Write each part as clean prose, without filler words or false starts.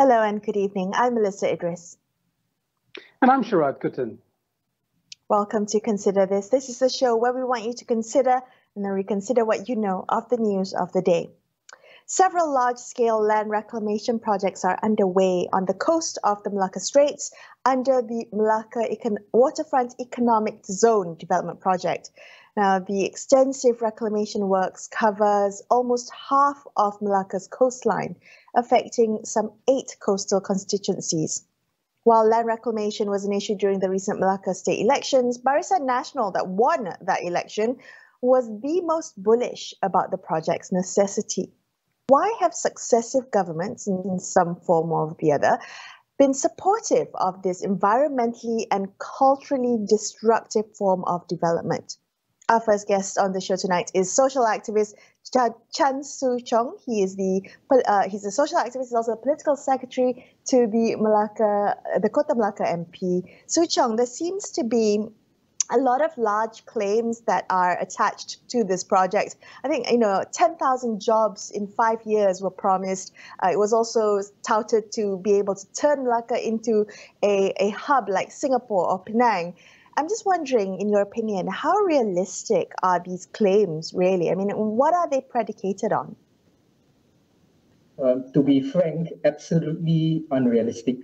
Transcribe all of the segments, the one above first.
Hello and good evening. I'm Melissa Idris. And I'm Sharad Kutan. Welcome to Consider This. This is a show where we want you to consider and then reconsider what you know of the news of the day. Several large-scale land reclamation projects are underway on the coast of the Melaka Straits under the Melaka Waterfront Economic Zone Development Project. Now, the extensive reclamation works covers almost half of Melaka's coastline, affecting some 8 coastal constituencies. While land reclamation was an issue during the recent Melaka state elections, Barisan Nasional that won that election was the most bullish about the project's necessity. Why have successive governments, in some form or the other, been supportive of this environmentally and culturally destructive form of development? Our first guest on the show tonight is social activist Chan Soo Chong. He's a social activist. He's also a political secretary to the Kota Melaka MP. Soo Chong, there seems to be a lot of large claims that are attached to this project. I think, 10,000 jobs in 5 years were promised. It was also touted to be able to turn Melaka into a hub like Singapore or Penang. I'm just wondering, in your opinion, how realistic are these claims really? I mean, what are they predicated on? To be frank, absolutely unrealistic.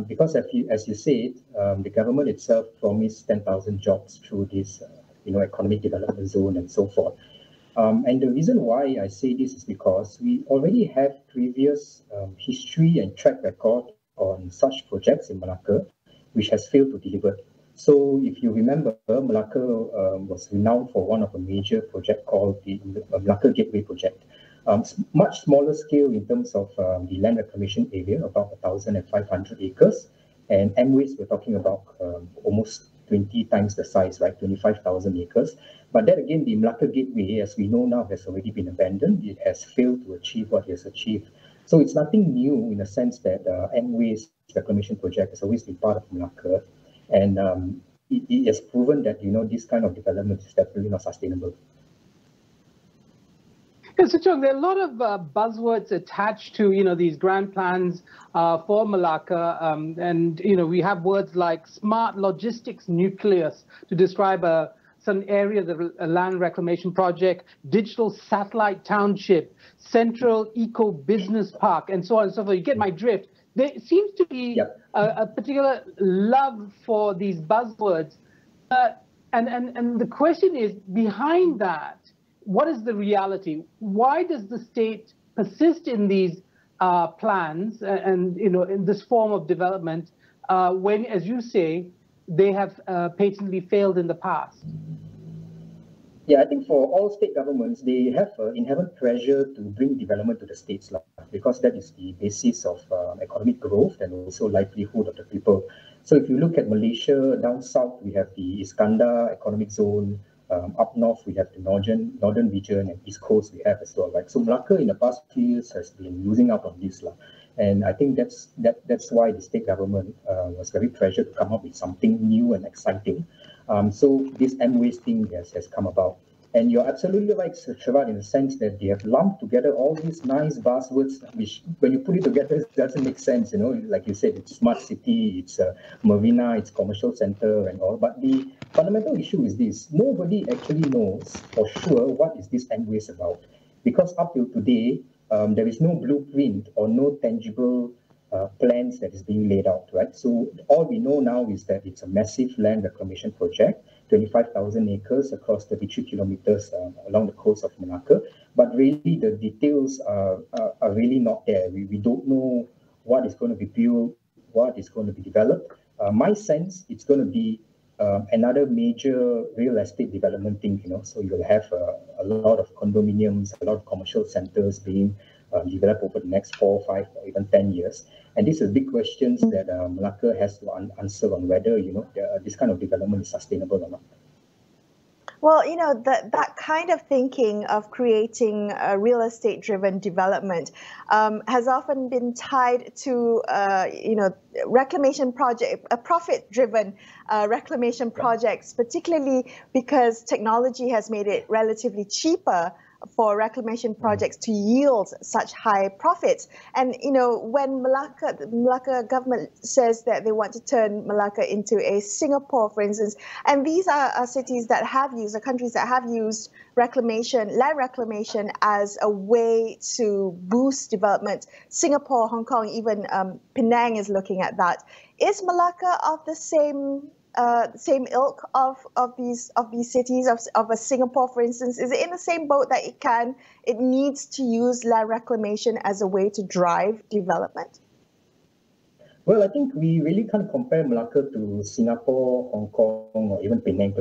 Because as you said, the government itself promised 10,000 jobs through this, economic development zone and so forth. And the reason why I say this is because we already have previous history and track record on such projects in Melaka, which has failed to deliver. So if you remember, Melaka was renowned for one of a major project called the Melaka Gateway Project. Much smaller scale in terms of the land reclamation area, about 1,500 acres. And Amways, we're talking about almost 20 times the size, right? 25,000 acres. But then again, the Melaka Gateway, as we know now, has already been abandoned. It has failed to achieve what it has achieved. So it's nothing new in the sense that Amways reclamation project has always been part of Melaka. And it has proven that, this kind of development is definitely not sustainable. Yeah, so Chong, there are a lot of buzzwords attached to, these grand plans for Melaka. And, we have words like smart logistics nucleus to describe some areas of a land reclamation project, digital satellite township, central eco business park, and so on and so forth. You get my drift. There seems to be a particular love for these buzzwords. And the question is, behind that, what is the reality? Why does the state persist in these plans and, in this form of development when, as you say, they have patently failed in the past? Yeah, I think for all state governments, they have inherent pressure to bring development to the states, because that is the basis of economic growth and also livelihood of the people. So if you look at Malaysia, down south, we have the Iskandar Economic Zone. Up north, we have the northern region, and east coast we have as well, right? So Melaka in the past few years has been losing out on this. And I think that's why the state government was very pressured to come up with something new and exciting. So this Amways thing has come about. And you're absolutely right, Sharad, in the sense that they have lumped together all these nice buzzwords, which when you put it together, it doesn't make sense, like you said, it's smart city, it's a marina, it's commercial center and all. But the fundamental issue is this: nobody actually knows for sure what is this Amways about. Because up till today, there is no blueprint or no tangible plans that is being laid out, right? So all we know now is that it's a massive land reclamation project, 25,000 acres across 33 kilometers along the coast of Melaka. But really, the details are really not there. We don't know what is going to be built, what is going to be developed. My sense, it's going to be another major real estate development thing, So you'll have a lot of condominiums, a lot of commercial centers being developed over the next 4, 5, or even 10 years. And these are big questions that Melaka has to answer on whether, this kind of development is sustainable or not. Well, that kind of thinking of creating a real estate-driven development has often been tied to, reclamation project, profit-driven reclamation projects, particularly because technology has made it relatively cheaper for reclamation projects to yield such high profits. And when Melaka government says that they want to turn Melaka into a Singapore, for instance, and these are cities that have used, countries that have used land reclamation as a way to boost development. Singapore, Hong Kong, even Penang is looking at that. Is Melaka of the same ilk of these cities, of a Singapore, for instance? Is it in the same boat that it needs to use land reclamation as a way to drive development? Well, I think we really can't compare Melaka to Singapore, Hong Kong, or even Penang.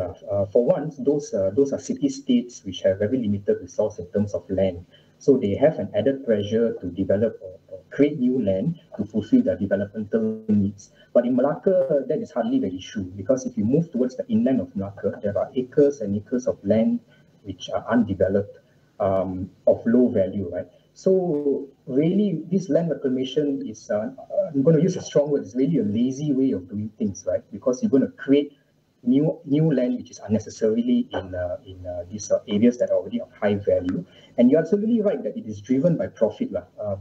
For once, those are city-states which have very limited resource in terms of land. So they have an added pressure to develop or create new land to fulfill their developmental needs. But in Melaka, that is hardly the issue, because if you move towards the inland of Melaka, there are acres and acres of land which are undeveloped, of low value, right? So really, this land reclamation is, I'm going to use a strong word, it's really a lazy way of doing things, right? Because you're going to create new land which is unnecessarily in these areas that are already of high value. And you're absolutely right that it is driven by profit,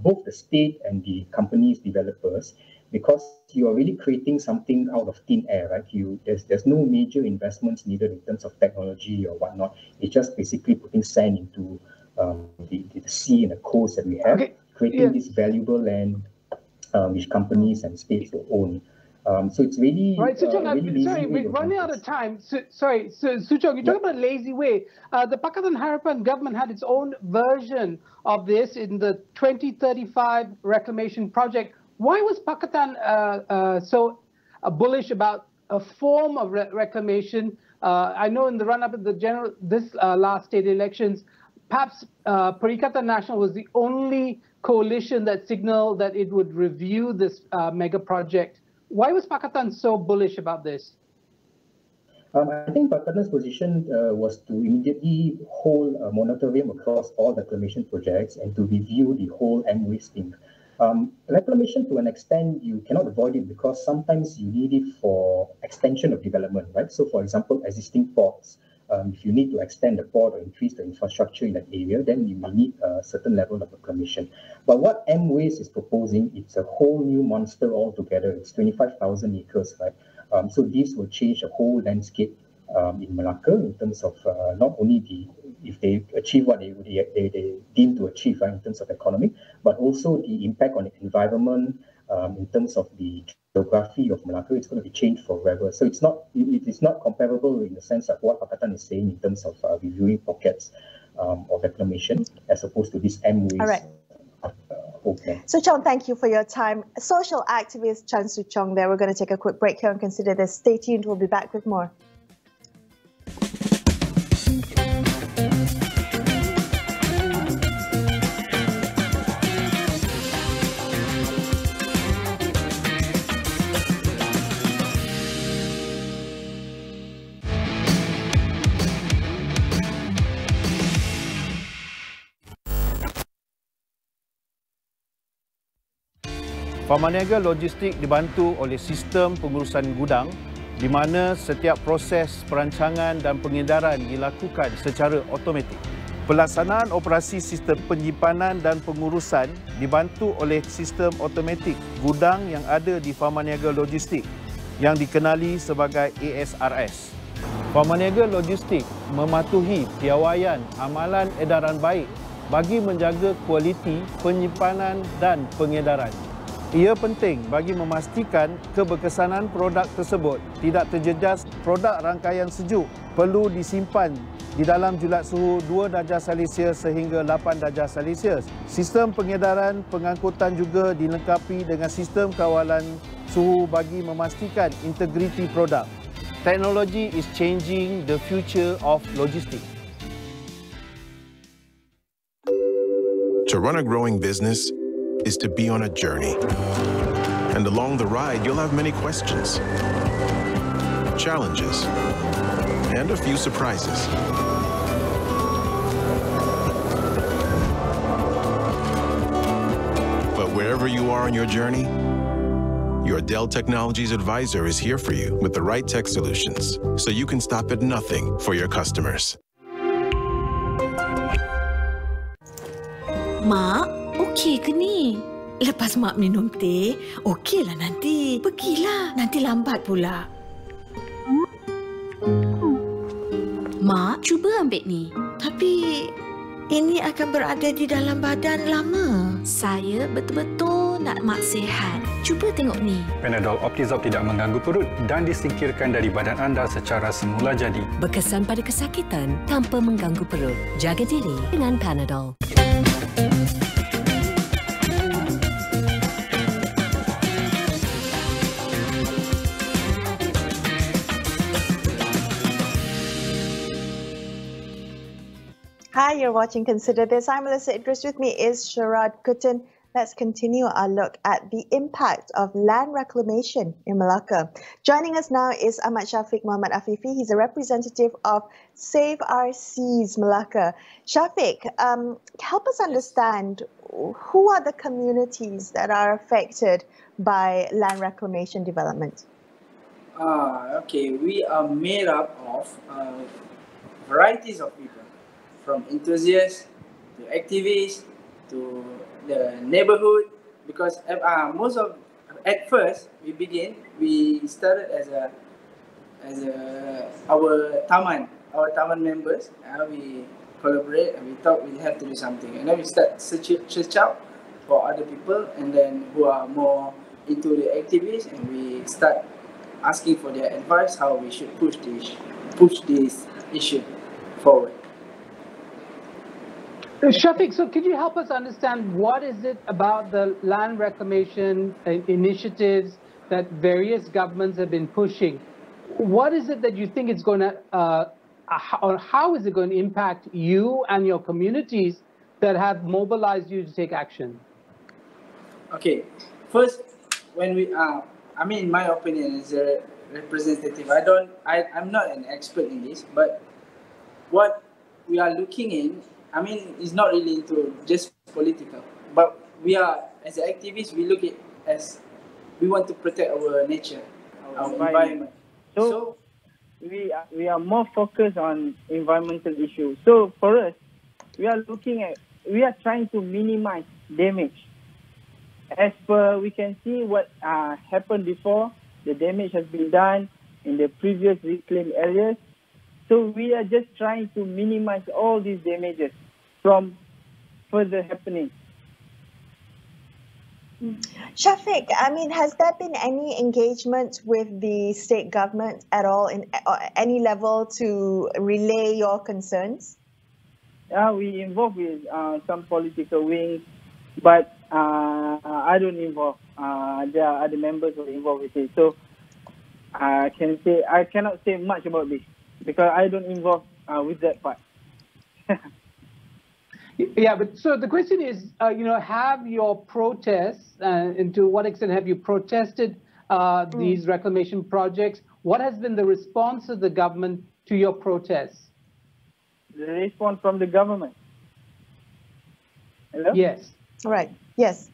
both the state and the companies, developers, because you are really creating something out of thin air, right? There's no major investments needed in terms of technology or whatnot. It's just basically putting sand into the sea and the coast that we have, creating this valuable land which companies and states will own. So it's really right. Suchong, really sorry, we're running out of time. Sorry, Suchong, you talk about a lazy way. The Pakatan Harapan government had its own version of this in the 2035 reclamation project. Why was Pakatan so bullish about a form of reclamation? I know in the run-up of this last state elections, perhaps Perikatan Nasional was the only coalition that signaled that it would review this mega project. Why was Pakatan so bullish about this? I think Pakatan's position was to immediately hold a moratorium across all reclamation projects and to review the whole M-Waste thing. Reclamation, to an extent, you cannot avoid it because sometimes you need it for extension of development, right? So, for example, existing ports. If you need to extend the port or increase the infrastructure in that area, then you may need a certain level of reclamation. But what M-Waste is proposing, it's a whole new monster altogether. It's 25,000 acres, right? So this will change the whole landscape in Melaka in terms of not only if they achieve what they deem to achieve, right, in terms of economy, but also the impact on the environment in terms of the geography of Melaka. It's going to be changed forever. So it is not comparable in the sense of what Pakatan is saying in terms of reviewing pockets of reclamation as opposed to this M-Waste. All right. Okay. Suchong, thank you for your time. Social activist Chan Suchong there. We're going to take a quick break here and consider this. Stay tuned. We'll be back with more. Pemaniaga logistik dibantu oleh sistem pengurusan gudang di mana setiap proses perancangan dan pengedaran dilakukan secara automatik. Pelaksanaan operasi sistem penyimpanan dan pengurusan dibantu oleh sistem automatik gudang yang ada di Pemaniaga logistik yang dikenali sebagai ASRS. Pemaniaga logistik mematuhi piawaian amalan edaran baik bagi menjaga kualiti penyimpanan dan pengedaran. Ia penting bagi memastikan keberkesanan produk tersebut tidak terjejas. Produk rangkaian sejuk perlu disimpan di dalam julat suhu 2 darjah Celsius sehingga 8 darjah Celsius. Sistem pengedaran pengangkutan juga dilengkapi dengan sistem kawalan suhu bagi memastikan integriti produk. Technology is changing the future of logistics. To run a growing business is to be on a journey. And along the ride, you'll have many questions, challenges, and a few surprises. But wherever you are on your journey, your Dell Technologies advisor is here for you with the right tech solutions, so you can stop at nothing for your customers. Mak, okey ke ni? Lepas Mak minum teh, okeylah nanti. Pergilah, nanti lambat pula. Mak, cuba ambil ni. Tapi ini akan berada di dalam badan lama. Saya betul-betul nak Mak sihat. Cuba tengok ni. Panadol Optizorb tidak mengganggu perut dan disingkirkan dari badan anda secara semula jadi. Berkesan pada kesakitan tanpa mengganggu perut. Jaga diri dengan Panadol. Hi, you're watching Consider This. I'm Melissa Idris. With me is Sharad Kutin. Let's continue our look at the impact of land reclamation in Melaka. Joining us now is Ahmad Shafiq Muhammad Afifi. He's a representative of Save Our Seas Melaka. Shafiq, help us understand who are the communities that are affected by land reclamation development? Okay, we are made up of varieties of people, from enthusiasts to activists to the neighborhood, because at first we started as our taman members. We collaborate and we thought we have to do something, and then we start search out for other people, and then who are more into the activists, and we start asking for their advice how we should push this issue forward. Shafiq, so could you help us understand what is it about the land reclamation initiatives that various governments have been pushing? What is it that you think it's going to, or how is it going to impact you and your communities that have mobilized you to take action? Okay, first, when we in my opinion, as a representative, I'm not an expert in this, but what we are looking in, it's not really into just political, but we are, as an activist, we look at as we want to protect our nature, our environment. So we are more focused on environmental issues. So for us, we are trying to minimize damage. As per we can see what happened before, the damage has been done in the previous reclaimed areas. So we are just trying to minimize all these damages from further happening. Shafiq, has there been any engagement with the state government at all in any level to relay your concerns? We involve with some political wings, but I don't involve. There are other members who are involved with it. So I cannot say much about this because I don't involve with that part. Yeah, but so the question is, have your protests, and to what extent have you protested these reclamation projects? What has been the response of the government to your protests? The response from the government? Hello? Yes. Right. Yes.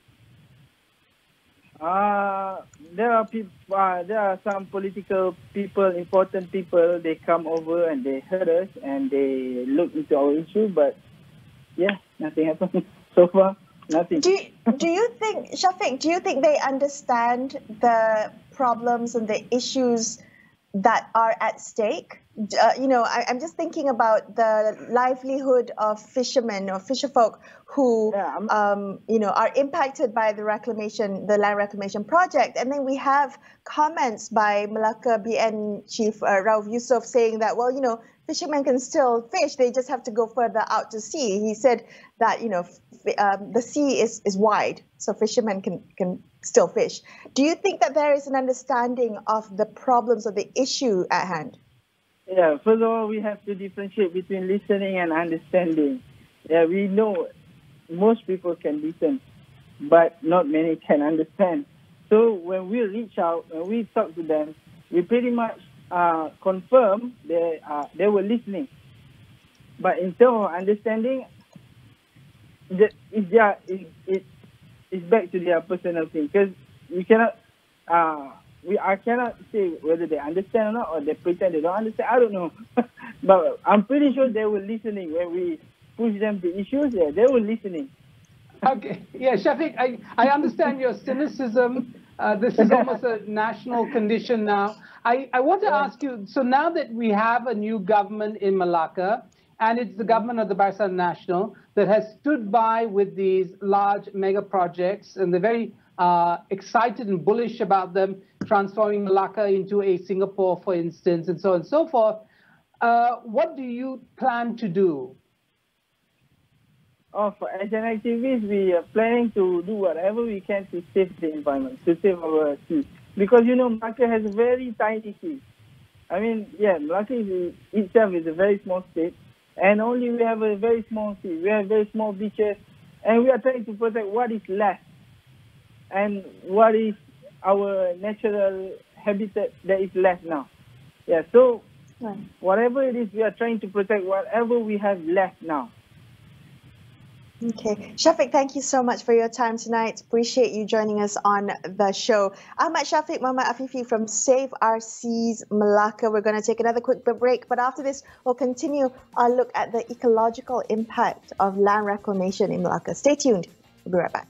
There are some political people, important people. They come over and they heard us and they look into our issue, but yeah, nothing happened so far. Nothing. Do you think, Shafiq? Do you think they understand the problems and the issues that are at stake? I'm just thinking about the livelihood of fishermen or fisherfolk who, are impacted by the land reclamation project. And then we have comments by Melaka BN Chief Rauf Yusof saying that, fishermen can still fish. They just have to go further out to sea. He said that, the sea is wide, so fishermen can still fish. Do you think that there is an understanding of the problems of the issue at hand? Yeah, first of all, we have to differentiate between listening and understanding. Yeah, we know most people can listen, but not many can understand. So when we reach out, when we talk to them, we pretty much confirm they were listening. But in terms of understanding, it's back to their personal thing, because we cannot. I cannot say whether they understand or not, or they pretend they don't understand. I don't know. But I'm pretty sure they were listening when we pushed them to issues. Yeah, they were listening. Okay, yeah, Shafiq, I understand your cynicism. This is almost a national condition now. I want to ask you, so now that we have a new government in Melaka, and it's the government of the Barisan Nasional that has stood by with these large mega projects, and they're very excited and bullish about them, transforming Melaka into a Singapore, for instance, and so on and so forth. What do you plan to do? As an activist, we are planning to do whatever we can to save the environment, to save our sea. Because, Melaka has a very tiny sea. I mean, Melaka itself is a very small state, and only we have a very small sea. We have very small beaches, and we are trying to protect what is left and what is our natural habitat that is left now. Yeah, so whatever it is, we are trying to protect whatever we have left now. Okay. Shafiq, thank you so much for your time tonight. Appreciate you joining us on the show. Ahmad Shafiq, Muhammad Afifi from Save Our Seas Melaka. We're going to take another quick break, but after this, we'll continue our look at the ecological impact of land reclamation in Melaka. Stay tuned. We'll be right back.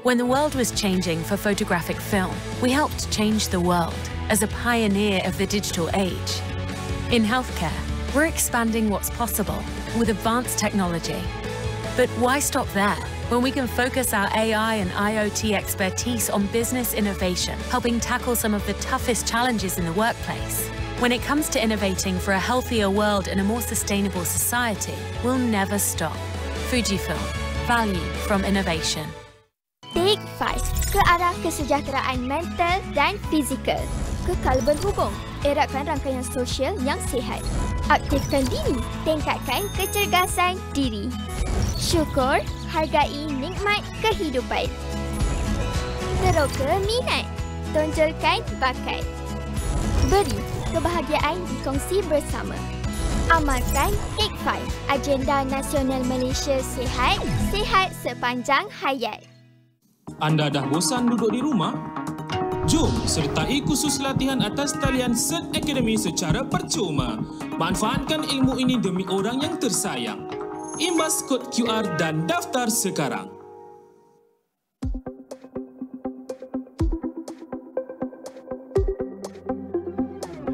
When the world was changing for photographic film, we helped change the world as a pioneer of the digital age. In healthcare, we're expanding what's possible with advanced technology. But why stop there when we can focus our AI and IoT expertise on business innovation, helping tackle some of the toughest challenges in the workplace? When it comes to innovating for a healthier world and a more sustainable society, we'll never stop. Fujifilm, value from innovation. Take 5 ke arah kesejahteraan mental dan fizikal. Kekal berhubung, eratkan rangkaian sosial yang sihat. Aktifkan diri, tingkatkan kecergasan diri. Syukur, hargai nikmat kehidupan. Teroka minat, tonjolkan bakat. Beri, kebahagiaan dikongsi bersama. Amalkan Take 5, Agenda Nasional Malaysia Sihat, sihat sepanjang hayat. Anda dah bosan duduk di rumah? Jom sertai kursus latihan atas talian Cert Academy secara percuma. Manfaatkan ilmu ini demi orang yang tersayang. Imbas kod QR dan daftar sekarang.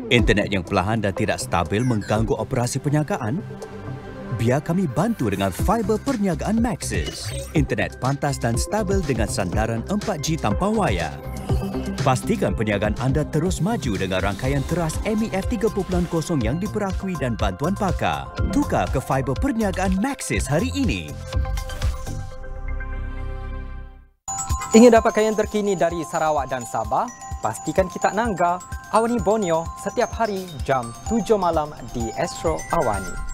Internet yang perlahan dan tidak stabil mengganggu operasi perniagaan? Biar kami bantu dengan fiber perniagaan Maxis. Internet pantas dan stabil dengan sandaran 4G tanpa wayar. Pastikan perniagaan anda terus maju dengan rangkaian teras MEF 3.0 yang diperakui dan bantuan pakar. Tukar ke fiber perniagaan Maxis hari ini. Ingin dapatkan yang terkini dari Sarawak dan Sabah? Pastikan kita nangga AWANI Borneo setiap hari jam 7 malam di Astro AWANI.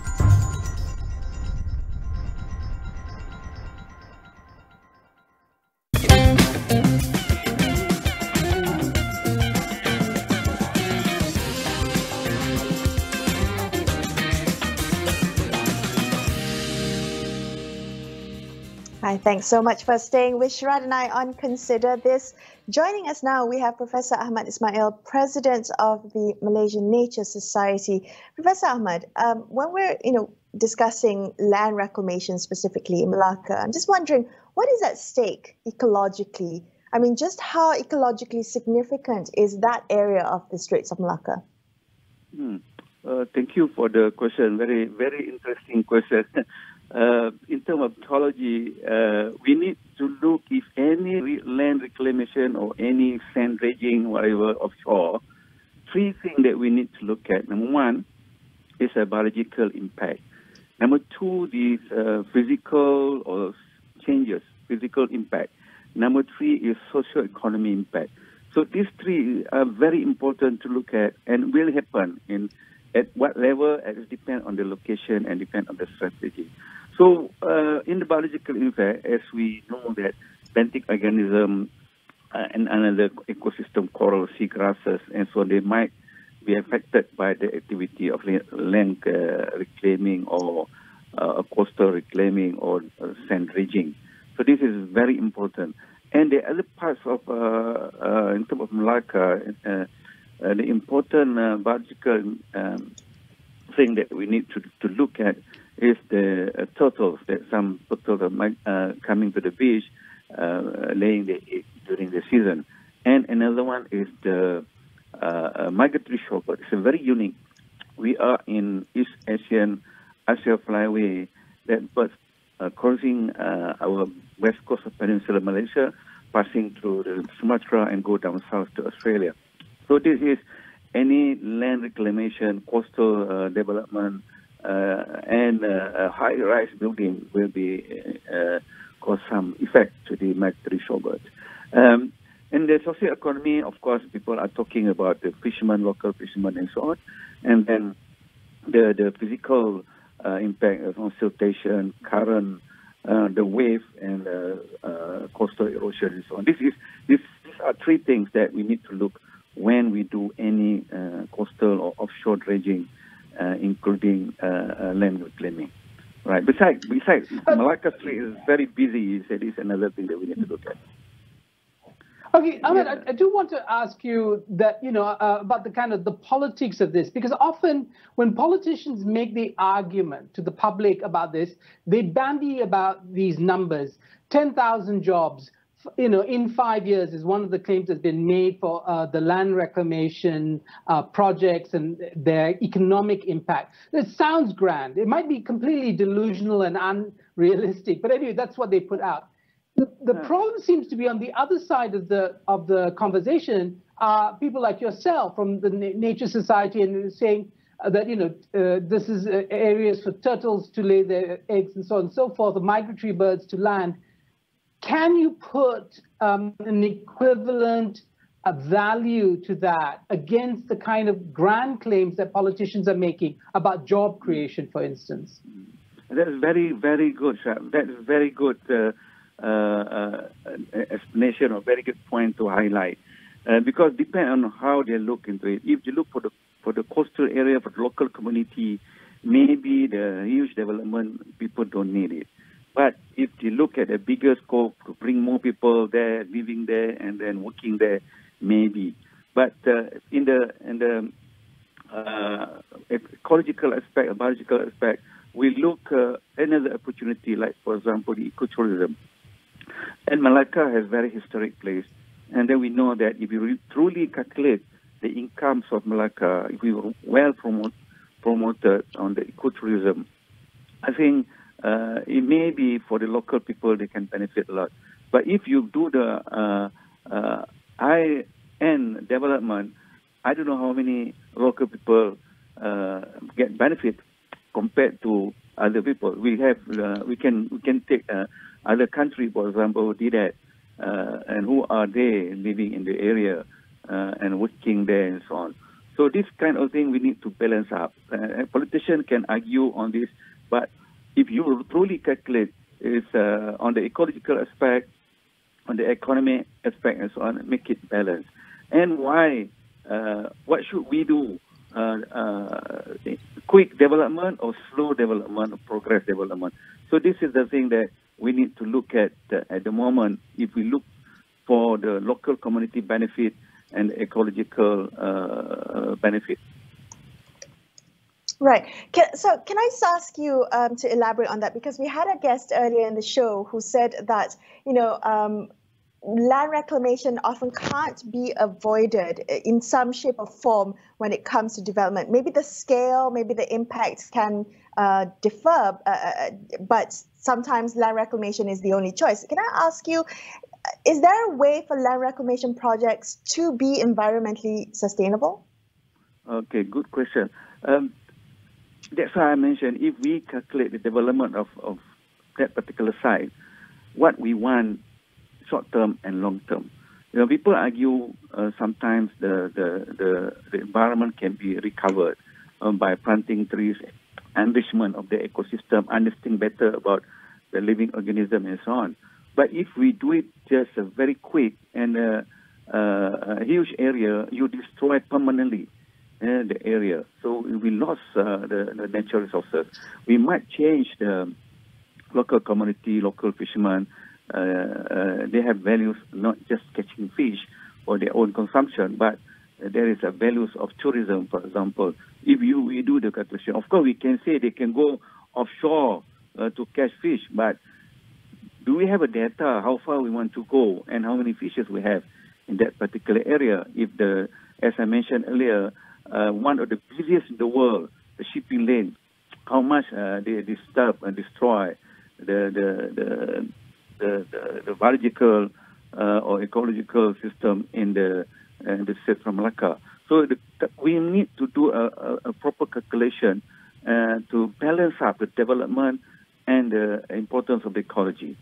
Hi, thanks so much for staying with Sharad and I on Consider This. Joining us now, we have Professor Ahmad Ismail, President of the Malaysian Nature Society. Professor Ahmad, when we're discussing land reclamation specifically in Melaka, I'm just wondering, what is at stake ecologically? I mean, just how ecologically significant is that area of the Straits of Melaka? Thank you for the question. Very, very interesting question. In terms of ecology, we need to look if any land reclamation or any sand dredging, whatever, offshore, three things that we need to look at. Number one is a biological impact. Number two is physical or changes, physical impact. Number three is socio-economic impact. So these three are very important to look at and will happen at what level, it depends on the location and depends on the strategy. So in the biological impact, as we know that benthic organism and another ecosystem, coral, seagrasses, and so they might be affected by the activity of land reclaiming or coastal reclaiming or sand dredging. So this is very important. And the other parts of, in terms of Melaka, the important biological thing that we need to look at is the turtles, that some turtles are coming to the beach, laying the egg during the season. And another one is the migratory shorebird. It's a very unique. We are in East Asia Flyway, that birds crossing our west coast of Peninsular Malaysia, passing through the Sumatra and go down south to Australia. So this is any land reclamation, coastal development, and high-rise building will be cause some effect to the migratory shorebirds. In the social economy, of course, people are talking about the fishermen, local fishermen, and so on, and then the physical impact of siltation, current, the wave, and coastal erosion, and so on. These are three things that we need to look when we do any coastal or offshore dredging, including land reclaiming. Right. Besides, Melaka Strait is very busy. So this is another thing that we need to look at. Okay, Ahmed, I do want to ask you that, about the kind of the politics of this, because often when politicians make the argument to the public about this, they bandy about these numbers. 10,000 jobs, in 5 years is one of the claims that's been made for the land reclamation projects and their economic impact. It sounds grand. It might be completely delusional and unrealistic, but anyway, that's what they put out. The problem seems to be on the other side of the conversation. People like yourself from the Nature Society and saying that this is areas for turtles to lay their eggs and so on and so forth, the migratory birds to land. Can you put an equivalent value to that against the kind of grand claims that politicians are making about job creation, for instance? That is very, very good, sir. That is very good explanation or very good point to highlight. Because depend on how they look into it. If you look for the coastal area, for the local community, maybe the huge development, people don't need it. But if you look at a bigger scope to bring more people there, living there, and then working there, maybe. But in the ecological aspect, biological aspect, we look another opportunity, like for example the ecotourism. And Melaka has very historic place, and then we know that if you truly calculate the incomes of Melaka, if we were well promoted on the ecotourism, I think it may be for the local people, they can benefit a lot. But if you do the high-end development, I don't know how many local people get benefit compared to other people. We have we can take other countries, for example, who did that, and who are they living in the area and working there and so on. So this kind of thing we need to balance up. Politicians can argue on this, but if you truly calculate is on the ecological aspect, on the economic aspect, and so on, make it balanced. And why? What should we do? Quick development or slow development or progress development? So this is the thing that we need to look at the moment. If we look for the local community benefit and ecological benefit. Right. So can I just ask you to elaborate on that? Because we had a guest earlier in the show who said that, land reclamation often can't be avoided in some shape or form when it comes to development. Maybe the scale, maybe the impacts can differ, but sometimes land reclamation is the only choice. Can I ask you, is there a way for land reclamation projects to be environmentally sustainable? Okay, good question. That's why I mentioned if we calculate the development of that particular site, what we want short-term and long-term. People argue sometimes the environment can be recovered by planting trees, enrichment of the ecosystem, understanding better about the living organism and so on. But if we do it just very quick and a huge area, you destroy permanently the area. So we lost the natural resources. We might change the local community, local fishermen, they have values not just catching fish for their own consumption, but there is a values of tourism, for example. If we do the calculation, of course we can say they can go offshore to catch fish, but do we have a data how far we want to go and how many fishes we have in that particular area? If as I mentioned earlier, one of the busiest in the world, the shipping lane, how much they disturb and destroy the biological or ecological system in the state of Melaka. So we need to do a proper calculation to balance up the development and the importance of the ecology.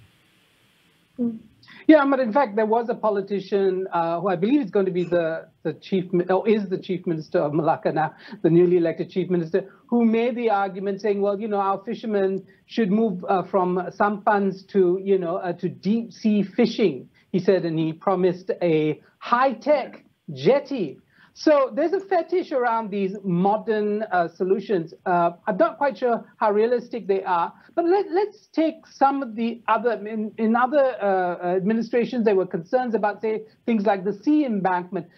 Yeah, but in fact, there was a politician who I believe is going to be the chief, or is the chief minister of Melaka now, the newly elected chief minister, who made the argument saying, well, our fishermen should move from sampans to, to deep sea fishing, he said, and he promised a high-tech jetty. So there's a fetish around these modern solutions. I'm not quite sure how realistic they are, but let's take some of the other, in other administrations, there were concerns about, say, things like the Sea Embankment.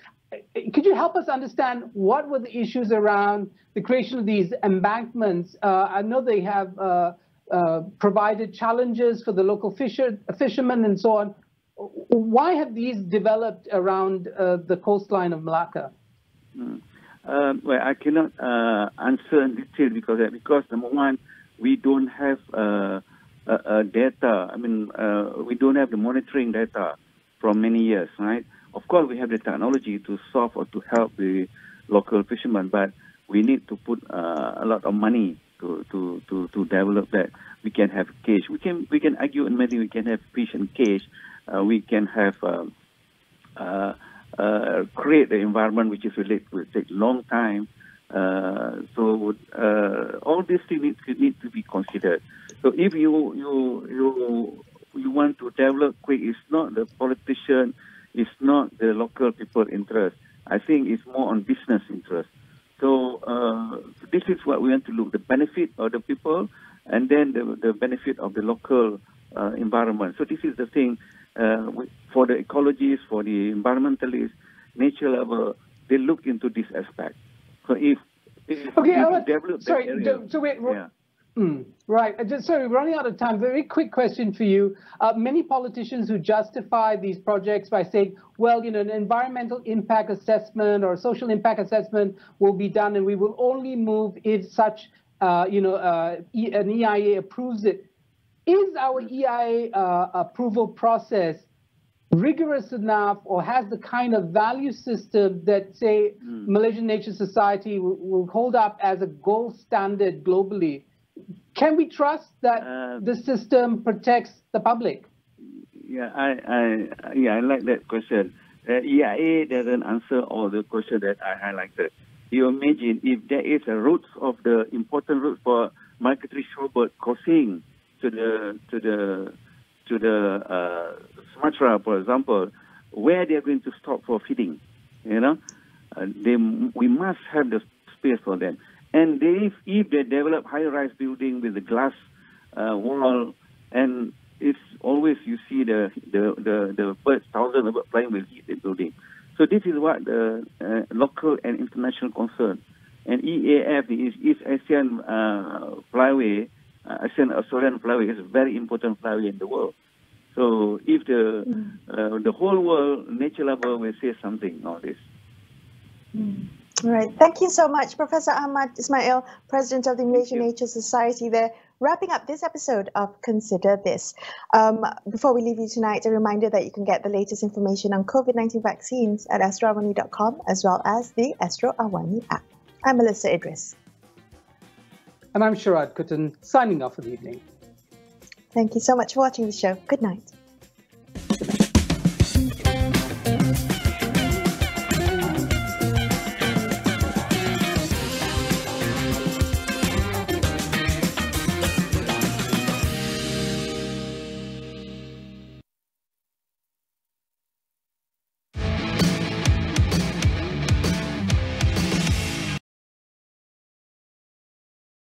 Could you help us understand what were the issues around the creation of these embankments? I know they have provided challenges for the local fishermen and so on. Why have these developed around the coastline of Melaka? Well, I cannot answer in detail because number one, we don't have data. I mean, we don't have the monitoring data from many years, right? Of course, we have the technology to solve or to help the local fishermen, but we need to put a lot of money to develop that. We can have cage. We can argue and maybe we can have fish and cage. We can have create the environment which is related will take long time. So all these things need to be considered. So if you want to develop quick, it's not the politician, it's not the local people interest. I think it's more on business interest. So this is what we want to look, the benefit of the people and then the benefit of the local environment. So this is the thing for the ecologists, for the environmentalists, nature lover, they look into this aspect. So if develop sorry, that area, so wait, right. Sorry, we're running out of time. Very quick question for you. Many politicians who justify these projects by saying, well, an environmental impact assessment or social impact assessment will be done, and we will only move if such, an EIA approves it. Is our EIA approval process rigorous enough or has the kind of value system that, say, Malaysian Nature Society will hold up as a gold standard globally? Can we trust that the system protects the public? Yeah, I like that question. EIA doesn't answer all the questions that I highlighted. You imagine if there is a route of the important route for migratory shorebird crossing to the Sumatra, for example, where they are going to stop for feeding, we must have the space for them. And if they develop high-rise building with the glass wall, and it's always you see the birds, thousands of birds flying will hit the building. So this is what the local and international concern. And EAF, the East Asian flyway, Asian Australian flyway is a very important flyway in the world. So if the whole world, nature lover will say something on this. All right. Thank you so much, Professor Ahmad Ismail, President of the Malaysian Nature Society there, wrapping up this episode of Consider This. Before we leave you tonight, a reminder that you can get the latest information on COVID-19 vaccines at astroawani.com as well as the Astro Awani app. I'm Melissa Idris. And I'm Sharad Kuttan, signing off for the evening. Thank you so much for watching the show. Good night.